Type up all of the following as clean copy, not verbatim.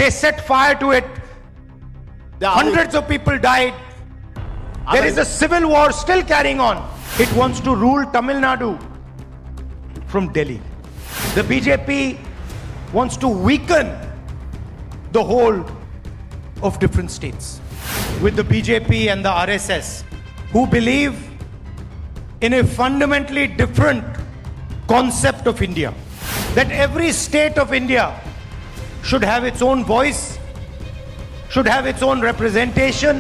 They set fire to it. Hundreds of people died. There is a civil war still carrying on. It wants to rule Tamil Nadu from Delhi. The BJP wants to weaken the hold of different states. With the BJP and the RSS, who believe in a fundamentally different concept of India, that every state of India should have its own voice, should have its own representation,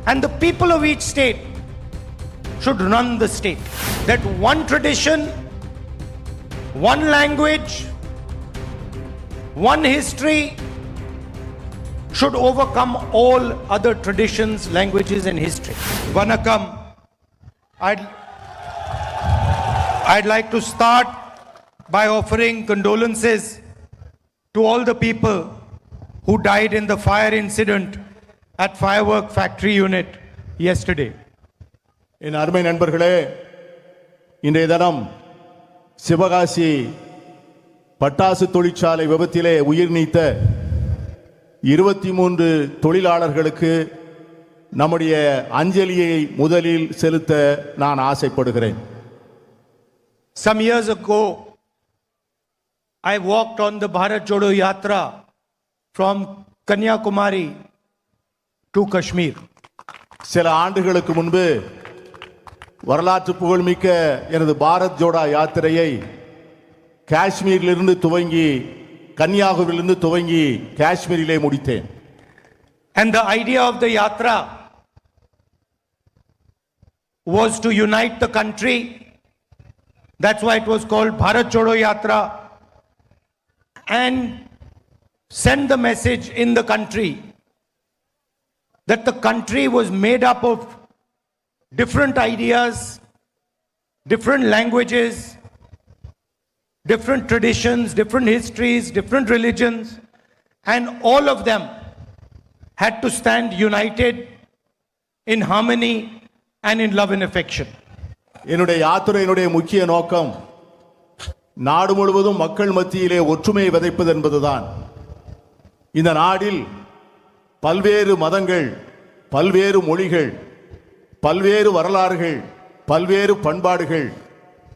and the people of each state should run the state. That one tradition, one language, one history should overcome all other traditions, languages, and history. Vanakkam. I'd like to start by offering condolences to all the people who died in the fire incident at firework factory unit yesterday. என் அருமை நண்பர்களே, இன்றைய தினம் சிவகாசி பட்டாசு தொழிற்சாலை விபத்திலே உயிர் நீத்த 23 தொழிலாளர்களுக்கு நம்முடைய அஞ்சலியை முதலில் செலுத்த நான் ஆசைப்படுகிறேன். Some years ago, I walked on the Bharat Jodo Yatra from Kanyakumari to Kashmir. சில ஆண்டுகளுக்கு முன்பு வரலாற்று புகழ்மிக்க எனது பாரத் ஜோடா யாத்திரையை காஷ்மீரிலிருந்து துவங்கி கன்னியாகுமரியிலிருந்து துவங்கி காஷ்மீரிலே முடித்தேன். And the idea of the yatra was to unite the country. That's why it was called Bharat Jodo Yatra, and send the message in the country that the country was made up of different ideas, different languages, different traditions, different histories, different religions, and all of them had to stand united in harmony and in love and affection. என்னுடைய யாத்திரையினுடைய முக்கிய நோக்கம் நாடு முழுவதும் மக்கள் மத்தியிலே ஒற்றுமையை விதைப்பது என்பதுதான். இந்த நாடில் பல்வேறு மதங்கள், பல்வேறு மொழிகள், பல்வேறு வரலாறுகள், பல்வேறு பண்பாடுகள்,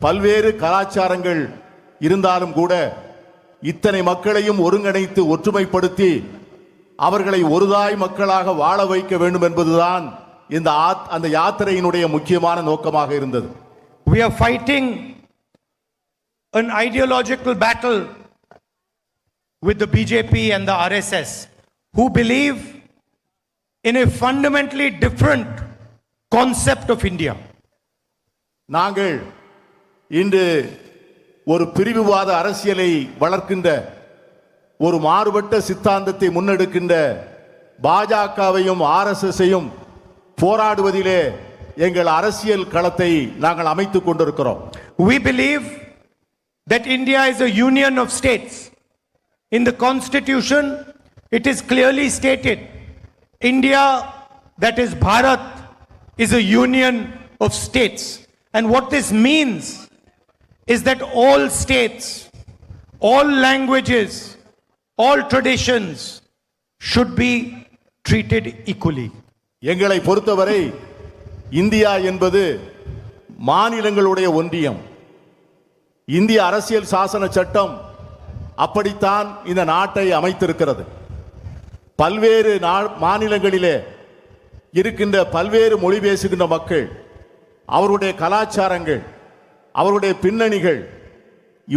பல்வேறு கலாச்சாரங்கள் இருந்தாலும் கூட இத்தனை மக்களையும் ஒருங்கிணைத்து ஒற்றுமைப்படுத்தி அவர்களை ஒருதாய் மக்களாக வாழ வைக்க வேண்டும் என்பதுதான் அந்த யாத்திரையினுடைய முக்கியமான நோக்கமாக இருந்தது. We are fighting an ideological battle with the BJP and the RSS, who believe in a fundamentally different concept of India. நாங்கள் இன்று ஒரு பிரிவுவாத அரசியலை வளர்க்கின்ற ஒரு மாறுபட்ட சித்தாந்தத்தை முன்னெடுக்கின்ற பாஜகவையும் ஆர்எஸ்எஸ்ஸையும் போராடுவதிலே எங்கள் அரசியல் களத்தை நாங்கள் அமைத்துக் கொண்டிருக்கிறோம். We believe that India is a union of states. In the constitution, it is clearly stated, India, that is Bharat, is a union of states. And what this means is that all states, all languages, all traditions should be treated equally. எங்களை பொறுத்தவரை India என்பது மாநிலங்களுடைய ஒன்றியம். இந்திய அரசியல் சாசன சட்டம் அப்படித்தான் இந்த நாட்டை அமைத்திருக்கிறது. பல்வேறு மாநிலங்களிலே இருக்கின்ற பல்வேறு மொழி பேசுகின்ற மக்கள், அவருடைய கலாச்சாரங்கள், அவருடைய பின்னணிகள்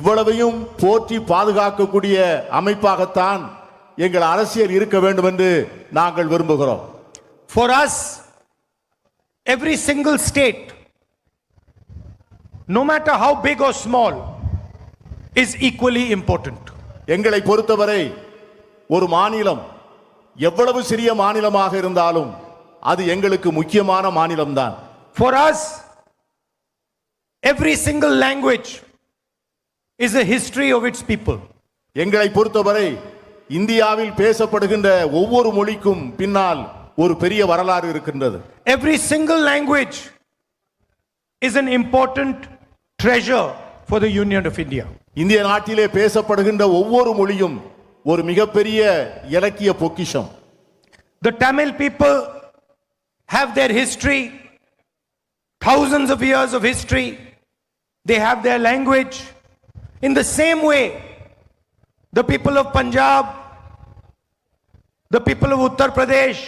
இவ்வளவையும் போற்றி பாதுகாக்கக்கூடிய அமைப்பாகத்தான் எங்கள் அரசியல் இருக்க வேண்டும் என்று நாங்கள் விரும்புகிறோம். For us, every single state, no matter how big or small, is equally important. எங்களை பொறுத்தவரை ஒரு மாநிலம் எவ்வளவு சிறிய மாநிலமாக இருந்தாலும் அது எங்களுக்கு முக்கியமான மாநிலம்தான். For us, every single language is a history of its people. எங்களை பொறுத்தவரை இந்தியாவில் பேசப்படுகின்ற ஒவ்வொரு மொழிக்கும் பின்னால் ஒரு பெரிய வரலாறு இருக்கின்றது. Every single language is an important treasure for the Union of India. இந்திய நாட்டிலே பேசப்படுகின்ற ஒவ்வொரு மொழியும் ஒரு மிகப்பெரிய இலக்கிய பொக்கிஷம். The Tamil people have their history, thousands of years of history. They have their language. In the same way, the people of Punjab, the people of Uttar Pradesh,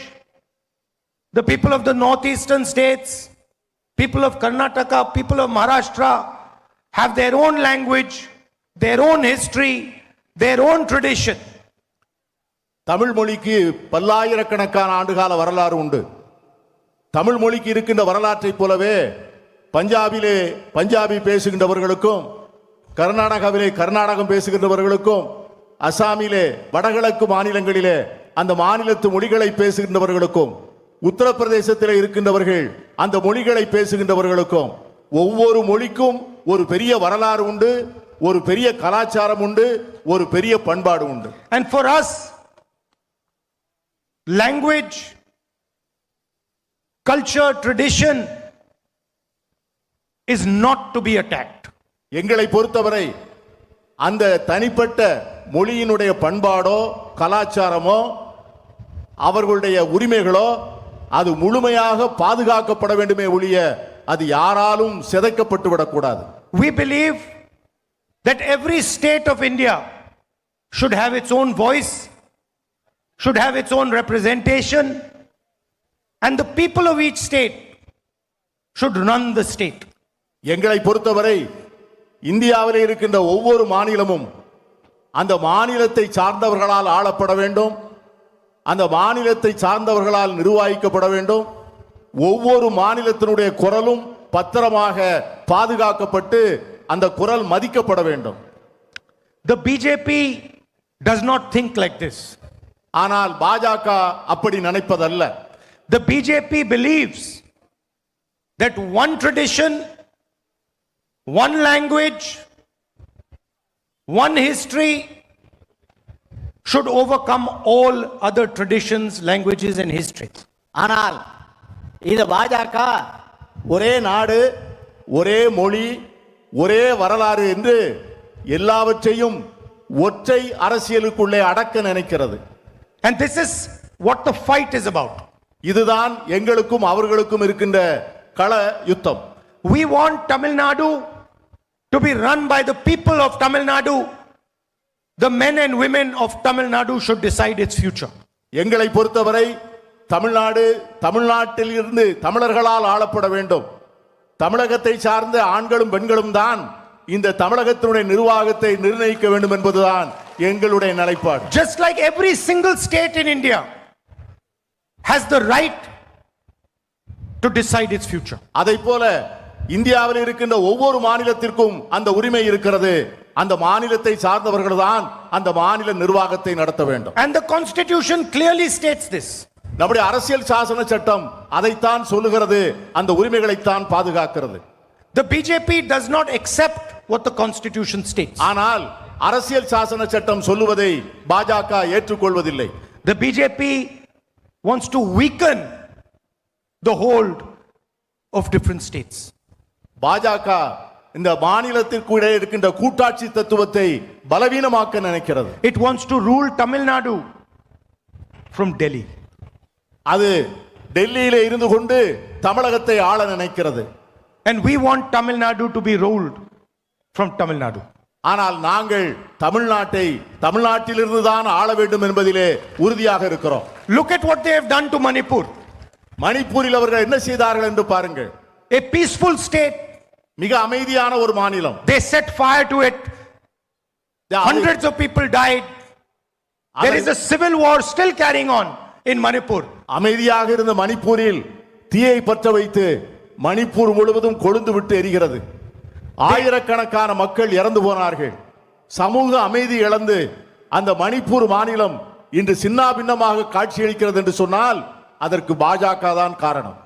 the people of the northeastern states, people of Karnataka, people of Maharashtra have their own language, their own history, their own tradition. Tamil மொழிக்கு பல்லாயிரக்கணக்கான ஆண்டுகால வரலாறு உண்டு. தமிழ் மொழிக்கு இருக்கின்ற வரலாற்றைப் போலவே பஞ்சாபிலே பஞ்சாபி பேசுகின்றவர்களுக்கும், கர்நாடகாவிலே கர்நாடகம் பேசுகின்றவர்களுக்கும், அசாமிலே வடகிழக்கு மாநிலங்களிலே அந்த மாநிலத்து மொழிகளை பேசுகின்றவர்களுக்கும், உத்தரப்பிரதேசத்தில் இருக்கின்றவர்கள் அந்த மொழிகளை பேசுகின்றவர்களுக்கும் ஒவ்வொரு மொழிக்கும் ஒரு பெரிய வரலாறு உண்டு, ஒரு பெரிய கலாச்சாரம் உண்டு, ஒரு பெரிய பண்பாடு உண்டு. And for us, language, culture, tradition is not to be attacked. எங்களை பொறுத்தவரை அந்த தனிப்பட்ட மொழியினுடைய பண்பாடோ கலாச்சாரமோ அவர்களுடைய உரிமைகளோ அது முழுமையாக பாதுகாக்கப்பட வேண்டுமே ஒழிய அது யாராலும் சிதைக்கப்பட்டு விடக்கூடாது. We believe that every state of India should have its own voice, should have its own representation, and the people of each state should run the state. எங்களை பொறுத்தவரை இந்தியாவில் இருக்கின்ற ஒவ்வொரு மாநிலமும் அந்த மாநிலத்தை சார்ந்தவர்களால் ஆளப்பட வேண்டும், அந்த மாநிலத்தை சார்ந்தவர்களால் நிர்வகிக்கப்பட வேண்டும். ஒவ்வொரு மாநிலத்தினுடைய குரலும் பத்திரமாக பாதுகாக்கப்பட்டு அந்த குரல் மதிக்கப்பட வேண்டும். The BJP does not think like this. ஆனால் பாஜக அப்படி நினைப்பதல்ல. The BJP believes that one tradition, one language, one history should overcome all other traditions, languages and histories. ஆனால் இந்த பாஜக ஒரே நாடு, ஒரே மொழி, ஒரே வரலாறு என்று எல்லாவற்றையும் ஒற்றை அரசியலுக்குள்ளே அடக்க நினைக்கிறது. And this is what the fight is about. இதுதான் எங்களுக்கும் அவர்களுக்கும் இருக்கின்ற கள யுத்தம். We want Tamil Nadu to be run by the people of Tamil Nadu. The men and women of Tamil Nadu should decide its future. எங்களை பொறுத்தவரை தமிழ்நாடு தமிழ்நாட்டில் இருந்து தமிழர்களால் ஆளப்பட வேண்டும். தமிழகத்தை சார்ந்த ஆண்களும் பெண்களும் தான் இந்த தமிழகத்தினுடைய நிர்வாகத்தை நிர்ணயிக்க வேண்டும் என்பதுதான் எங்களுடைய நிலைப்பாடு. Just like every single state in India has the right to decide its future. அதைப்போல இந்தியாவில் இருக்கின்ற ஒவ்வொரு மாநிலத்திற்கும் அந்த உரிமை இருக்கிறது. அந்த மாநிலத்தை சார்ந்தவர்கள் தான் அந்த மாநில நிர்வாகத்தை நடத்த வேண்டும். And the constitution clearly states this. நம்முடைய அரசியல் சாசன சட்டம் அதைத்தான் சொல்லுகிறது, அந்த உரிமைகளைத்தான் பாதுகாக்கிறது. The BJP does not accept what the constitution states. ஆனால் அரசியல் சாசன சட்டம் சொல்லுவதை பாஜக ஏற்றுக்கொள்வதில்லை. The BJP wants to weaken the hold of different states. பாஜக இந்த மாநிலத்திற்கு இடையே இருக்கின்ற கூட்டாட்சி தத்துவத்தை பலவீனமாக்க நினைக்கிறது. It wants to rule Tamil Nadu from Delhi. அது டெல்லியிலே இருந்து கொண்டு தமிழகத்தை ஆள நினைக்கிறது. And we want Tamil Nadu to be ruled from Tamil Nadu. ஆனால் நாங்கள் தமிழ்நாட்டை தமிழ்நாட்டிலிருந்து தான் ஆள வேண்டும் என்பதிலே உறுதியாக இருக்கிறோம். Look at what they have done to Manipur. மணிப்பூரில் அவர்கள் என்ன செய்தார்கள் என்று பாருங்கள். A peaceful state. மிக அமைதியான ஒரு மாநிலம். They set fire to it. Hundreds of people died. There is a civil war still carrying on in Manipur. அமைதியாக இருந்த மணிப்பூரில் தீயை பற்ற வைத்து மணிப்பூர் முழுவதும் கொழுந்து விட்டு எரிகிறது. ஆயிரக்கணக்கான மக்கள் இறந்து போனார்கள். சமூக அமைதி இழந்து அந்த மணிப்பூர் மாநிலம் இன்று சின்னாபின்னமாக காட்சியளிக்கிறது என்று சொன்னால் அதற்கு பாஜக தான் காரணம்.